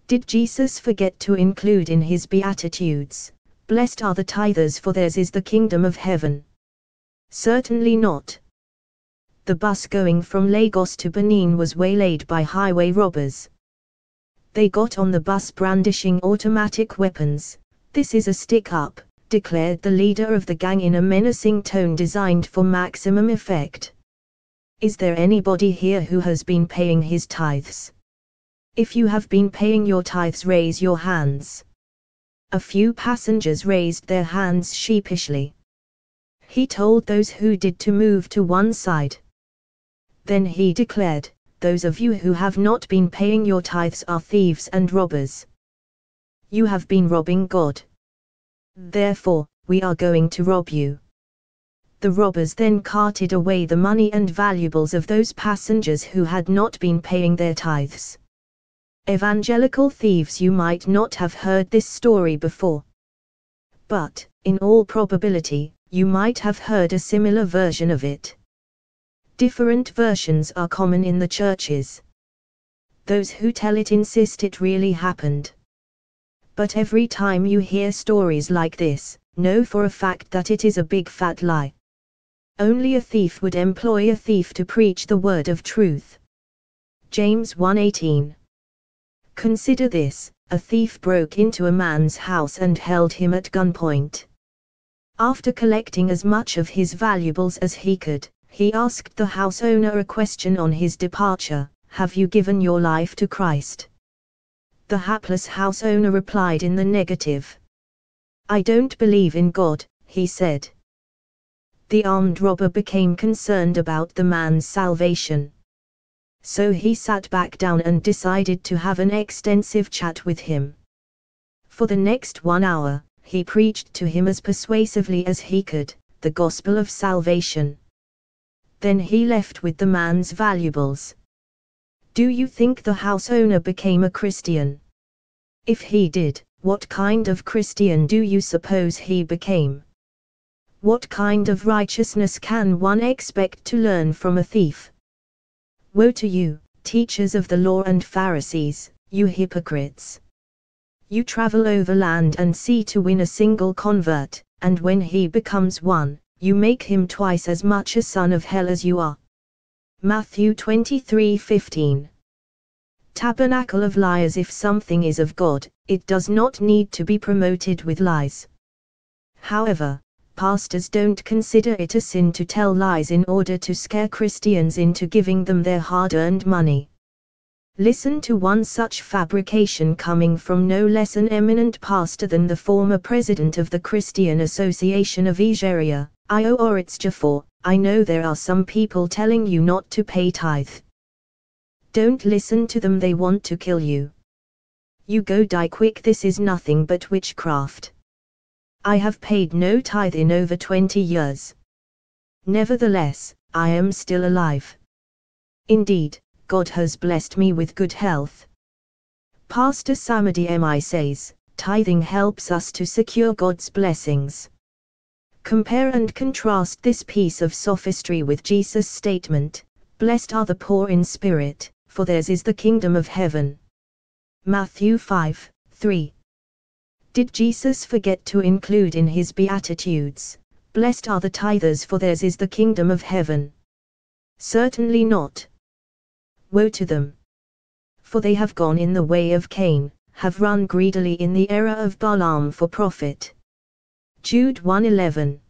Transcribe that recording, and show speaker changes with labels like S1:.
S1: Did Jesus forget to include in his Beatitudes, "Blessed are the tithers, for theirs is the kingdom of heaven"? Certainly not. The bus going from Lagos to Benin was waylaid by highway robbers. They got on the bus brandishing automatic weapons. "This is a stick-up," declared the leader of the gang in a menacing tone designed for maximum effect. "Is there anybody here who has been paying his tithes? If you have been paying your tithes, raise your hands." A few passengers raised their hands sheepishly. He told those who did to move to one side. Then he declared, "Those of you who have not been paying your tithes are thieves and robbers. You have been robbing God. Therefore, we are going to rob you." The robbers then carted away the money and valuables of those passengers who had not been paying their tithes. Evangelical thieves, you might not have heard this story before. But, in all probability, you might have heard a similar version of it. Different versions are common in the churches. Those who tell it insist it really happened. But every time you hear stories like this, know for a fact that it is a big fat lie. Only a thief would employ a thief to preach the word of truth. James 1:18. Consider this: a thief broke into a man's house and held him at gunpoint. After collecting as much of his valuables as he could, he asked the house owner a question on his departure: "Have you given your life to Christ?" The hapless house owner replied in the negative. "I don't believe in God," he said. The armed robber became concerned about the man's salvation. So he sat back down and decided to have an extensive chat with him. For the next 1 hour, he preached to him as persuasively as he could, the gospel of salvation. Then he left with the man's valuables. Do you think the house owner became a Christian? If he did, what kind of Christian do you suppose he became? What kind of righteousness can one expect to learn from a thief? Woe to you, teachers of the law and Pharisees, you hypocrites! You travel over land and sea to win a single convert, and when he becomes one, you make him twice as much a son of hell as you are. Matthew 23:15. Tabernacle of liars. If something is of God, it does not need to be promoted with lies. However, pastors don't consider it a sin to tell lies in order to scare Christians into giving them their hard-earned money. Listen to one such fabrication coming from no less an eminent pastor than the former president of the Christian Association of Nigeria, Io Oritsjafor. I know there are some people telling you not to pay tithe. Don't listen to them, they want to kill you. You go die quick, this is nothing but witchcraft. I have paid no tithe in over 20 years. Nevertheless, I am still alive. Indeed, God has blessed me with good health. Pastor Samadi Mi says, tithing helps us to secure God's blessings. Compare and contrast this piece of sophistry with Jesus' statement, "Blessed are the poor in spirit, for theirs is the kingdom of heaven." Matthew 5:3. Did Jesus forget to include in his Beatitudes, "Blessed are the tithers, for theirs is the kingdom of heaven"? Certainly not. Woe to them! For they have gone in the way of Cain, have run greedily in the error of Balaam for profit. Jude 1:11.